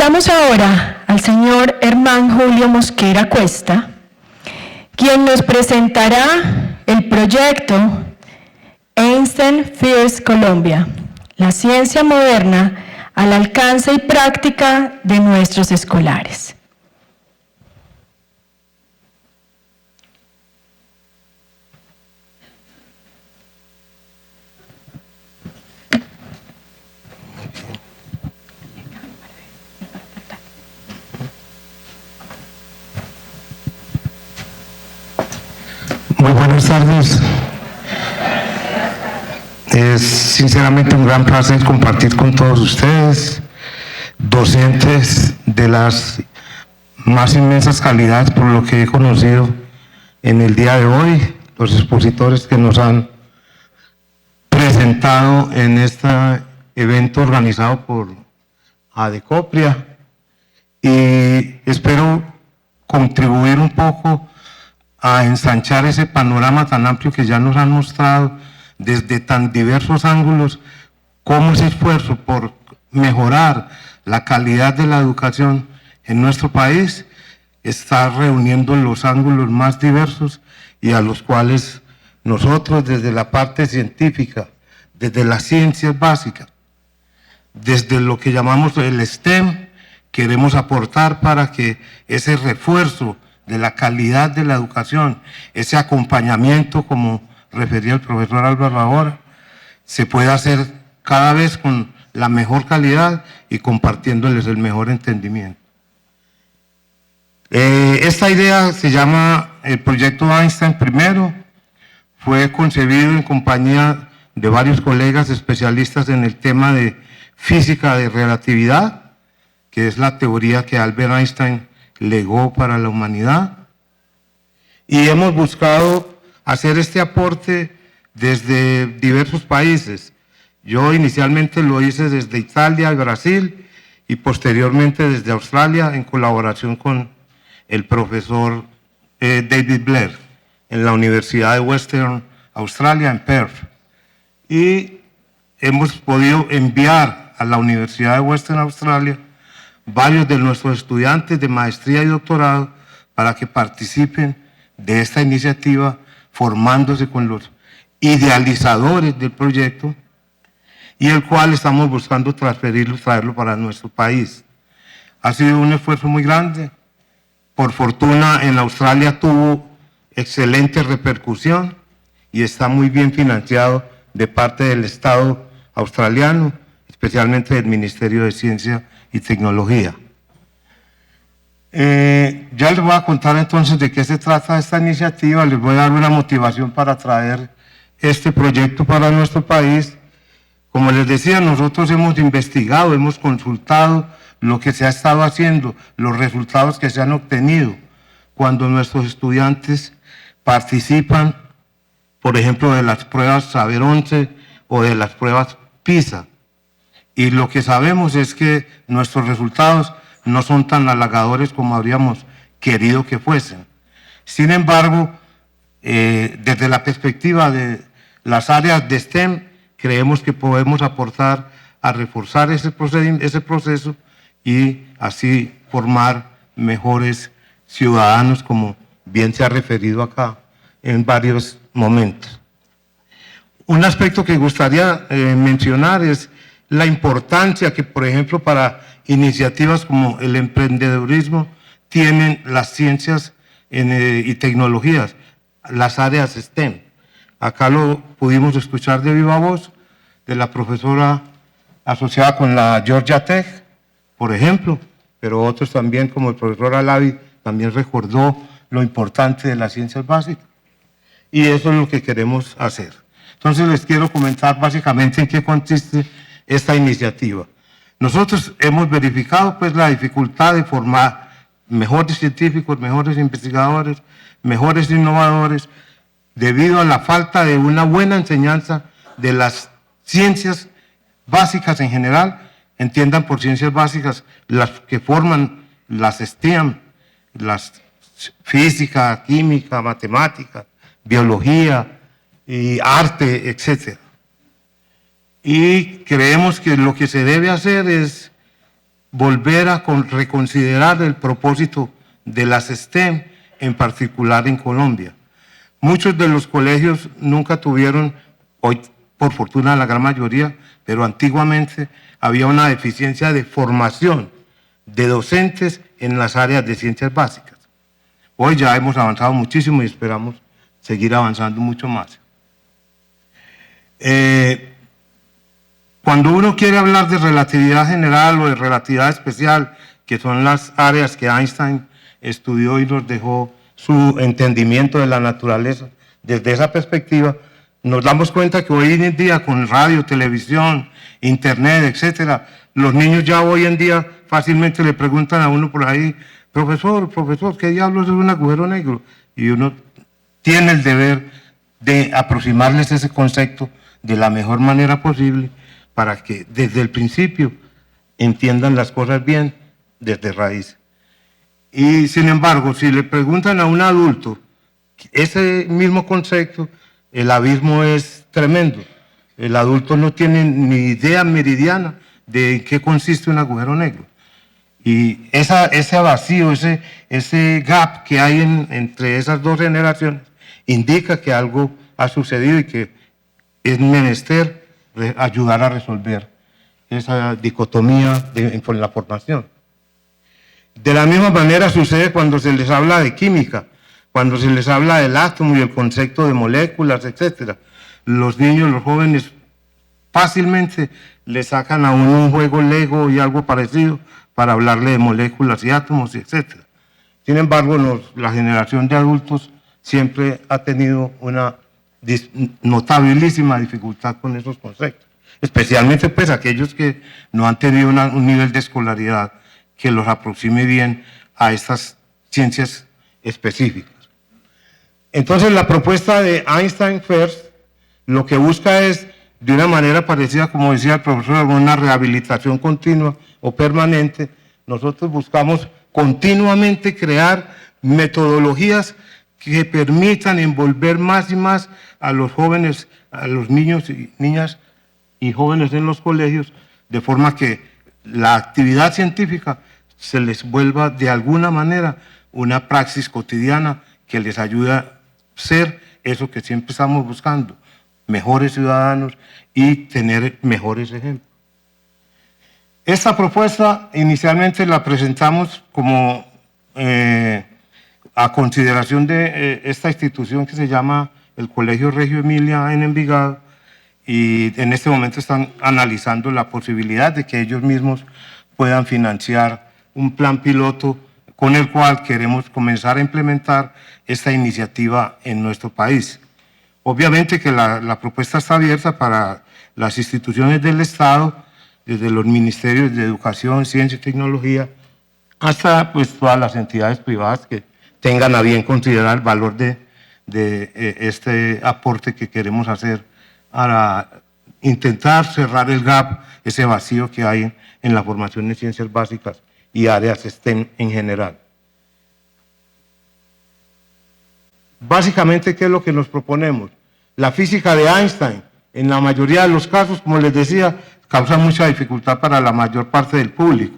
Invitamos ahora al señor Herman Julio Mosquera Cuesta, quien nos presentará el proyecto Einstein First Colombia, la ciencia moderna al alcance y práctica de nuestros escolares. Muy buenas tardes. Es sinceramente un gran placer compartir con todos ustedes, docentes de las más inmensas calidades por lo que he conocido en el día de hoy, los expositores que nos han presentado en este evento organizado por Adecopria, y espero contribuir un poco a ensanchar ese panorama tan amplio que ya nos han mostrado desde tan diversos ángulos, cómo ese esfuerzo por mejorar la calidad de la educación en nuestro país está reuniendo los ángulos más diversos y a los cuales nosotros desde la parte científica, desde las ciencias básicas, desde lo que llamamos el STEM, queremos aportar para que ese refuerzo de la calidad de la educación, ese acompañamiento, como refería el profesor Álvaro ahora, se pueda hacer cada vez con la mejor calidad y compartiéndoles el mejor entendimiento. Esta idea se llama el proyecto Einstein Primero, fue concebido en compañía de varios colegas especialistas en el tema de física de relatividad, que es la teoría que Albert Einstein legó para la humanidad, y hemos buscado hacer este aporte desde diversos países. Yo inicialmente lo hice desde Italia y Brasil y posteriormente desde Australia en colaboración con el profesor David Blair en la Universidad de Western Australia en Perth, y hemos podido enviar a la Universidad de Western Australia varios de nuestros estudiantes de maestría y doctorado para que participen de esta iniciativa, formándose con los idealizadores del proyecto, y el cual estamos buscando transferirlo, traerlo para nuestro país. Ha sido un esfuerzo muy grande. Por fortuna en Australia tuvo excelente repercusión y está muy bien financiado de parte del Estado australiano, especialmente del Ministerio de Ciencia y Tecnología. Ya les voy a contar entonces de qué se trata esta iniciativa, les voy a dar una motivación para traer este proyecto para nuestro país. Como les decía, nosotros hemos investigado, hemos consultado lo que se ha estado haciendo, los resultados que se han obtenido cuando nuestros estudiantes participan, por ejemplo, de las pruebas Saber 11 o de las pruebas PISA. Y lo que sabemos es que nuestros resultados no son tan halagadores como habríamos querido que fuesen. Sin embargo, desde la perspectiva de las áreas de STEM, creemos que podemos aportar a reforzar ese proceso y así formar mejores ciudadanos, como bien se ha referido acá en varios momentos. Un aspecto que gustaría mencionar es la importancia que, por ejemplo, para iniciativas como el emprendedurismo tienen las ciencias y tecnologías, las áreas STEM. Acá lo pudimos escuchar de viva voz de la profesora asociada con la Georgia Tech, por ejemplo, pero otros también, como el profesor Alavi, también recordó lo importante de las ciencias básicas. Y eso es lo que queremos hacer. Entonces les quiero comentar básicamente en qué consiste esta iniciativa. Nosotros hemos verificado pues la dificultad de formar mejores científicos, mejores investigadores, mejores innovadores, debido a la falta de una buena enseñanza de las ciencias básicas en general. Entiendan por ciencias básicas las que forman las STEM, las física, química, matemática, biología y arte, etc. Y creemos que lo que se debe hacer es volver a reconsiderar el propósito de las STEM, en particular en Colombia. Muchos de los colegios nunca tuvieron, hoy por fortuna la gran mayoría, pero antiguamente había una deficiencia de formación de docentes en las áreas de ciencias básicas. Hoy ya hemos avanzado muchísimo y esperamos seguir avanzando mucho más. Cuando uno quiere hablar de relatividad general o de relatividad especial, que son las áreas que Einstein estudió y nos dejó su entendimiento de la naturaleza, desde esa perspectiva, nos damos cuenta que hoy en día con radio, televisión, internet, etcétera, los niños ya hoy en día fácilmente le preguntan a uno por ahí, profesor, ¿qué diablos es un agujero negro? Y uno tiene el deber de aproximarles ese concepto de la mejor manera posible para que desde el principio entiendan las cosas bien desde raíz. Y sin embargo, si le preguntan a un adulto ese mismo concepto, el abismo es tremendo. El adulto no tiene ni idea meridiana de en qué consiste un agujero negro. Y ese vacío, ese gap que hay entre esas dos generaciones, indica que algo ha sucedido y que es menester ayudar a resolver esa dicotomía con la formación. De la misma manera sucede cuando se les habla de química, cuando se les habla del átomo y el concepto de moléculas, etc. Los niños, los jóvenes, fácilmente le sacan a uno un juego Lego y algo parecido para hablarle de moléculas y átomos, etc. Sin embargo, la generación de adultos siempre ha tenido una notabilísima dificultad con esos conceptos, especialmente pues aquellos que no han tenido un nivel de escolaridad que los aproxime bien a estas ciencias específicas. Entonces, la propuesta de Einstein First lo que busca es, de una manera parecida, como decía el profesor, una rehabilitación continua o permanente. Nosotros buscamos continuamente crear metodologías que permitan envolver más y más a los jóvenes, a los niños y niñas y jóvenes en los colegios, de forma que la actividad científica se les vuelva de alguna manera una praxis cotidiana que les ayude a ser eso que siempre estamos buscando, mejores ciudadanos y tener mejores ejemplos. Esta propuesta inicialmente la presentamos como a consideración de esta institución que se llama el Colegio Regio Emilia en Envigado, y en este momento están analizando la posibilidad de que ellos mismos puedan financiar un plan piloto con el cual queremos comenzar a implementar esta iniciativa en nuestro país. Obviamente que la propuesta está abierta para las instituciones del Estado, desde los ministerios de Educación, Ciencia y Tecnología, hasta pues todas las entidades privadas que tengan a bien considerar el valor de este aporte que queremos hacer para intentar cerrar el gap, ese vacío que hay en la formación de ciencias básicas y áreas STEM en general. Básicamente, ¿qué es lo que nos proponemos? La física de Einstein, en la mayoría de los casos, como les decía, causa mucha dificultad para la mayor parte del público.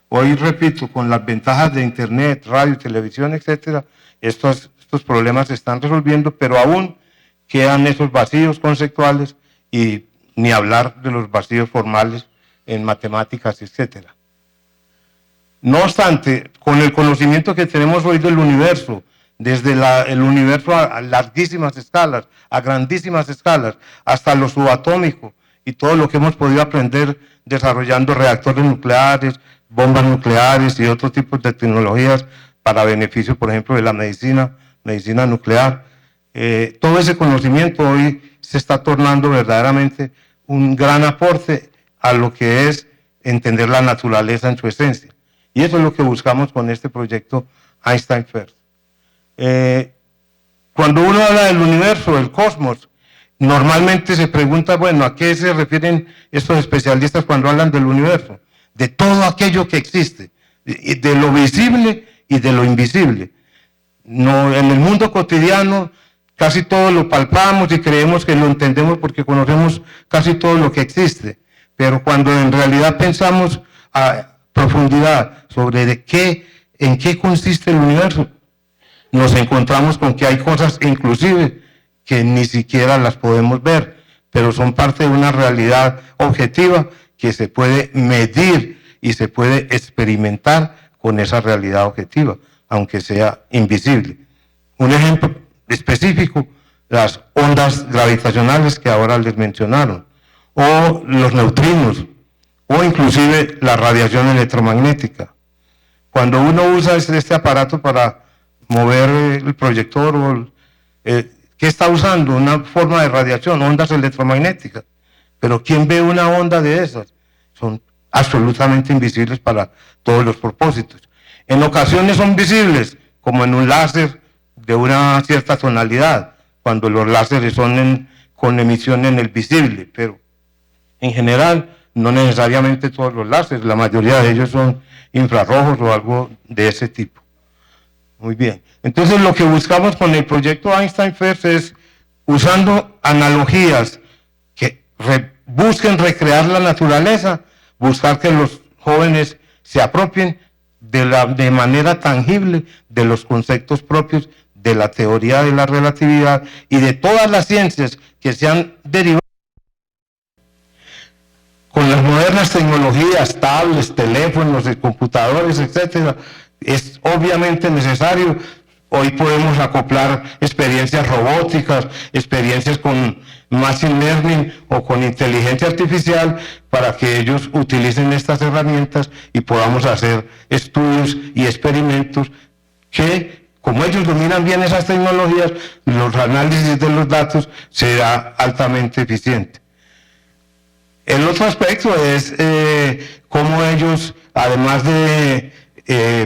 Hoy, repito, con las ventajas de Internet, radio, televisión, etcétera, estos problemas se están resolviendo, pero aún quedan esos vacíos conceptuales y ni hablar de los vacíos formales en matemáticas, etcétera. No obstante, con el conocimiento que tenemos hoy del universo, desde el universo a larguísimas escalas, a grandísimas escalas, hasta lo subatómico y todo lo que hemos podido aprender desarrollando reactores nucleares, bombas nucleares y otros tipos de tecnologías para beneficio, por ejemplo, de la medicina nuclear. Todo ese conocimiento hoy se está tornando verdaderamente un gran aporte a lo que es entender la naturaleza en su esencia. Y eso es lo que buscamos con este proyecto Einstein First. Cuando uno habla del universo, del cosmos, normalmente se pregunta, bueno, ¿a qué se refieren estos especialistas cuando hablan del universo? De todo aquello que existe, de lo visible y de lo invisible. No, en el mundo cotidiano casi todo lo palpamos y creemos que lo entendemos porque conocemos casi todo lo que existe, pero cuando en realidad pensamos profundidad sobre en qué consiste el universo, nos encontramos con que hay cosas inclusive que ni siquiera las podemos ver, pero son parte de una realidad objetiva que se puede medir y se puede experimentar con esa realidad objetiva, aunque sea invisible. Un ejemplo específico, las ondas gravitacionales que ahora les mencionaron, o los neutrinos, o inclusive la radiación electromagnética. Cuando uno usa este aparato para mover el proyector, ¿qué está usando? Una forma de radiación, ondas electromagnéticas. Pero ¿quién ve una onda de esas? Son absolutamente invisibles para todos los propósitos. En ocasiones son visibles, como en un láser de una cierta tonalidad, cuando los láseres son con emisión en el visible, pero en general no necesariamente todos los láseres, la mayoría de ellos son infrarrojos o algo de ese tipo. Muy bien, entonces lo que buscamos con el proyecto Einstein First es, usando analogías que busquen recrear la naturaleza, buscar que los jóvenes se apropien de manera tangible de los conceptos propios de la teoría de la relatividad y de todas las ciencias que se han derivado con las modernas tecnologías, tablets, teléfonos, computadores, etcétera. Es obviamente necesario. Hoy podemos acoplar experiencias robóticas, experiencias con machine learning o con inteligencia artificial para que ellos utilicen estas herramientas y podamos hacer estudios y experimentos que, como ellos dominan bien esas tecnologías, los análisis de los datos será altamente eficiente. El otro aspecto es cómo ellos, además de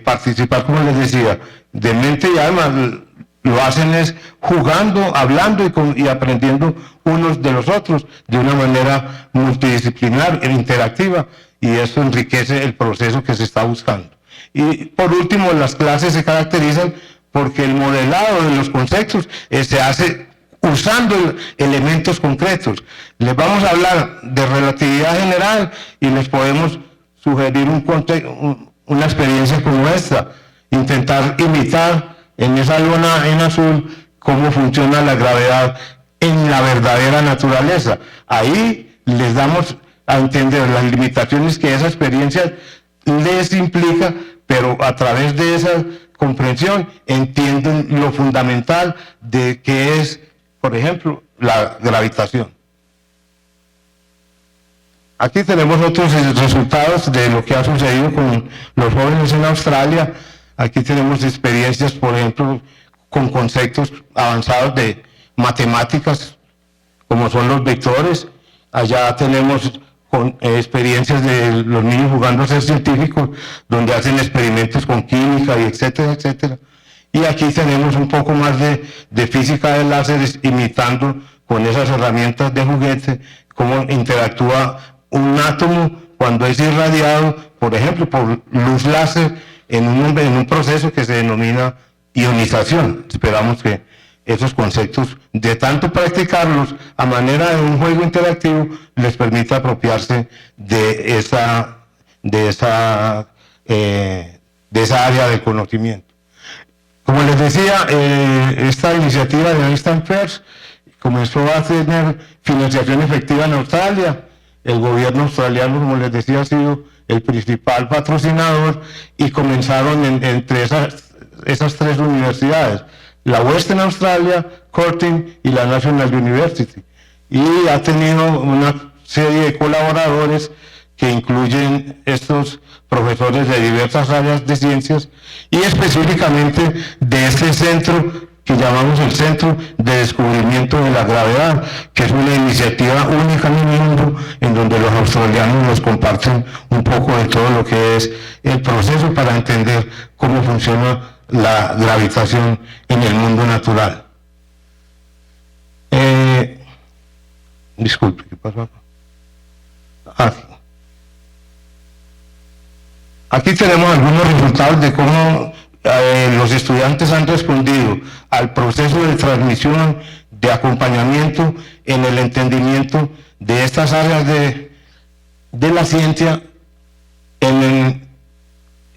participar, como les decía, de mente y alma, lo hacen es jugando, hablando y aprendiendo unos de los otros de una manera multidisciplinar e interactiva, y eso enriquece el proceso que se está buscando. Y por último, las clases se caracterizan porque el modelado de los conceptos se hace usando elementos concretos. Les vamos a hablar de relatividad general y les podemos sugerir una experiencia como esta, intentar imitar en esa lona en azul cómo funciona la gravedad en la verdadera naturaleza. Ahí les damos a entender las limitaciones que esa experiencia les implica, pero a través de esa comprensión entienden lo fundamental de qué es, por ejemplo, la gravitación. Aquí tenemos otros resultados de lo que ha sucedido con los jóvenes en Australia. Aquí tenemos experiencias, por ejemplo, con conceptos avanzados de matemáticas, como son los vectores. Allá tenemos experiencias de los niños jugando a ser científicos, donde hacen experimentos con química y etcétera, etcétera. Y aquí tenemos un poco más de física de láseres, imitando con esas herramientas de juguete cómo interactúa un átomo cuando es irradiado, por ejemplo, por luz láser en un proceso que se denomina ionización. Esperamos que esos conceptos, de tanto practicarlos a manera de un juego interactivo, les permita apropiarse de esa área de conocimiento. Como les decía, esta iniciativa de Einstein First comenzó a tener financiación efectiva en Australia. El gobierno australiano, como les decía, ha sido el principal patrocinador, y comenzaron entre esas tres universidades, la Western Australia, Curtin y la National University. Y ha tenido una serie de colaboradores que incluyen estos profesores de diversas áreas de ciencias, y específicamente de este centro que llamamos el Centro de Descubrimiento de la Gravedad, que es una iniciativa única en el mundo, en donde los australianos nos comparten un poco de todo lo que es el proceso para entender cómo funciona la gravitación en el mundo natural. Disculpe, ¿qué pasó acá? Aquí tenemos algunos resultados de cómo los estudiantes han respondido al proceso de transmisión, de acompañamiento en el entendimiento de estas áreas de la ciencia en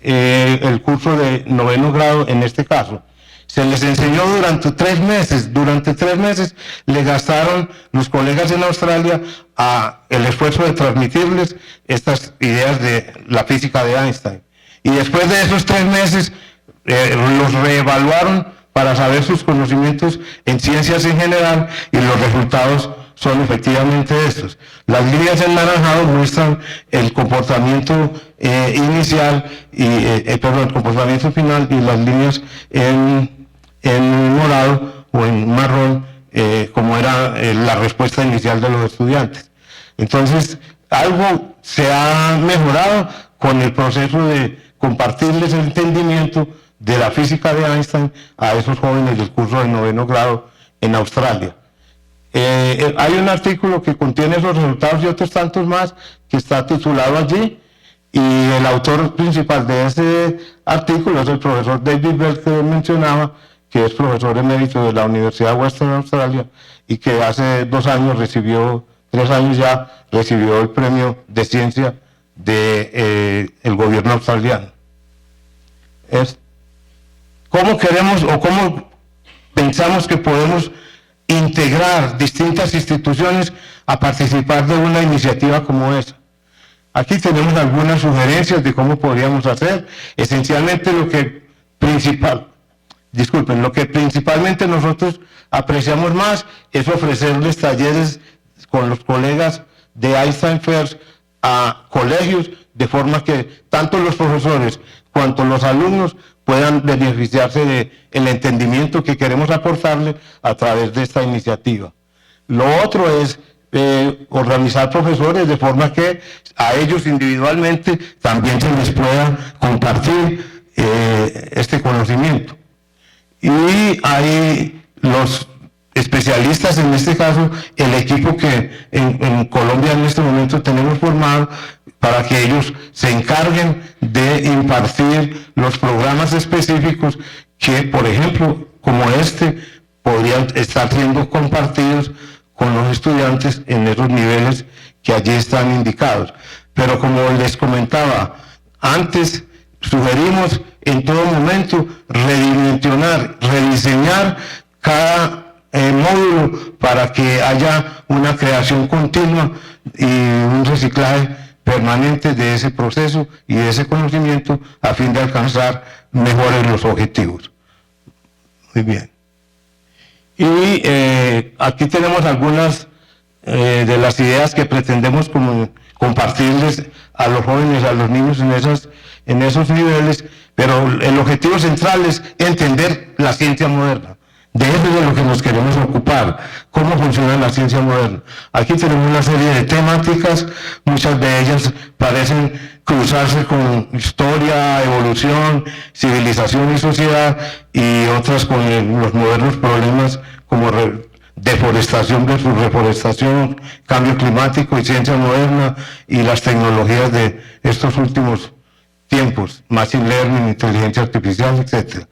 el curso de 9º grado en este caso. Se les enseñó durante 3 meses. Durante 3 meses le gastaron los colegas en Australia el esfuerzo de transmitirles estas ideas de la física de Einstein. Y después de esos 3 meses los reevaluaron para saber sus conocimientos en ciencias en general, y los resultados son efectivamente estos. Las líneas en naranjado muestran el comportamiento inicial, el comportamiento final, y las líneas en morado o en marrón, como era la respuesta inicial de los estudiantes. Entonces, algo se ha mejorado con el proceso de compartirles el entendimiento de la física de Einstein a esos jóvenes del curso de 9º grado en Australia. Hay un artículo que contiene esos resultados y otros tantos más que está titulado allí, y el autor principal de ese artículo es el profesor David Bell, que mencionaba, que es profesor emérito de la Universidad de Western Australia y que hace 2 años recibió, 3 años ya, recibió el premio de ciencia del gobierno australiano. ¿Cómo queremos o cómo pensamos que podemos integrar distintas instituciones a participar de una iniciativa como esa? Aquí tenemos algunas sugerencias de cómo podríamos hacer. Esencialmente lo que principalmente nosotros apreciamos más es ofrecerles talleres con los colegas de Einstein First a colegios, de forma que tanto los profesores cuanto los alumnos puedan beneficiarse del entendimiento que queremos aportarle a través de esta iniciativa. Lo otro es organizar profesores de forma que a ellos individualmente también se les pueda compartir este conocimiento. Y hay los especialistas, en este caso el equipo que en Colombia en este momento tenemos formado, para que ellos se encarguen de impartir los programas específicos que, por ejemplo, como podrían estar siendo compartidos con los estudiantes en esos niveles que allí están indicados. Pero como les comentaba antes, sugerimos en todo momento redimensionar, rediseñar cada módulo para que haya una creación continua y un reciclaje permanente de ese proceso y de ese conocimiento, a fin de alcanzar mejores los objetivos. Muy bien. Y aquí tenemos algunas de las ideas que pretendemos compartirles a los jóvenes, a los niños en esos niveles, pero el objetivo central es entender la ciencia moderna. De eso es de lo que nos queremos ocupar, cómo funciona la ciencia moderna. Aquí tenemos una serie de temáticas, muchas de ellas parecen cruzarse con historia, evolución, civilización y sociedad, y otras con los modernos problemas como deforestación versus reforestación, cambio climático y ciencia moderna, y las tecnologías de estos últimos tiempos, machine learning, inteligencia artificial, etc.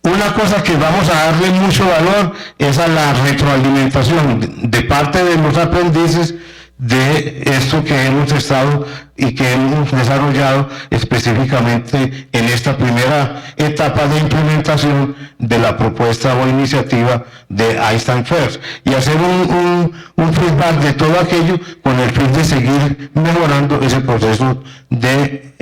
Una cosa que vamos a darle mucho valor es a la retroalimentación de parte de los aprendices de esto que hemos estado y que hemos desarrollado específicamente en esta primera etapa de implementación de la propuesta o iniciativa de Einstein First, y hacer un feedback de todo aquello con el fin de seguir mejorando ese proceso de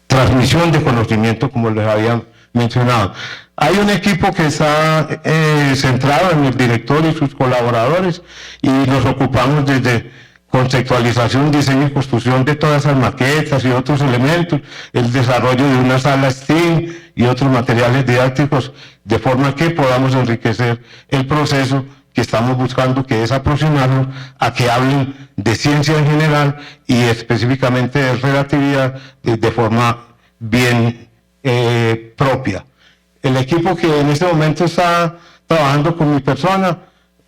transmisión de conocimiento, como les había mencionado. Hay un equipo que está centrado en el director y sus colaboradores, y nos ocupamos desde conceptualización, diseño y construcción de todas esas maquetas y otros elementos, el desarrollo de una sala STEAM y otros materiales didácticos, de forma que podamos enriquecer el proceso que estamos buscando, que es aproximarnos a que hablen de ciencia en general y específicamente de relatividad de forma bien propia. El equipo que en este momento está trabajando con mi persona,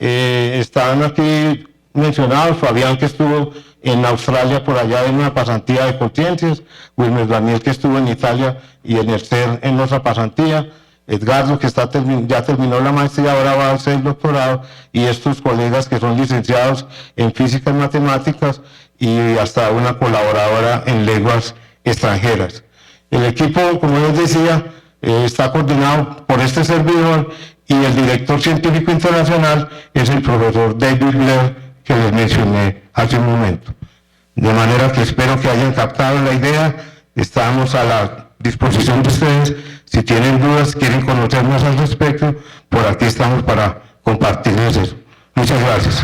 están aquí mencionados: Fabián, que estuvo en Australia por allá en una pasantía de conciencias; Wilmer Daniel, que estuvo en Italia y en el CERN en otra pasantía; Edgardo, que ya terminó la maestría, ahora va a hacer el doctorado; y estos colegas que son licenciados en física y matemáticas y hasta una colaboradora en lenguas extranjeras. El equipo, como les decía, está coordinado por este servidor y el director científico internacional es el profesor David Blair, que les mencioné hace un momento. De manera que espero que hayan captado la idea. Estamos a la disposición de ustedes. Si tienen dudas, quieren conocer más al respecto, por aquí estamos para compartirles eso. Muchas gracias.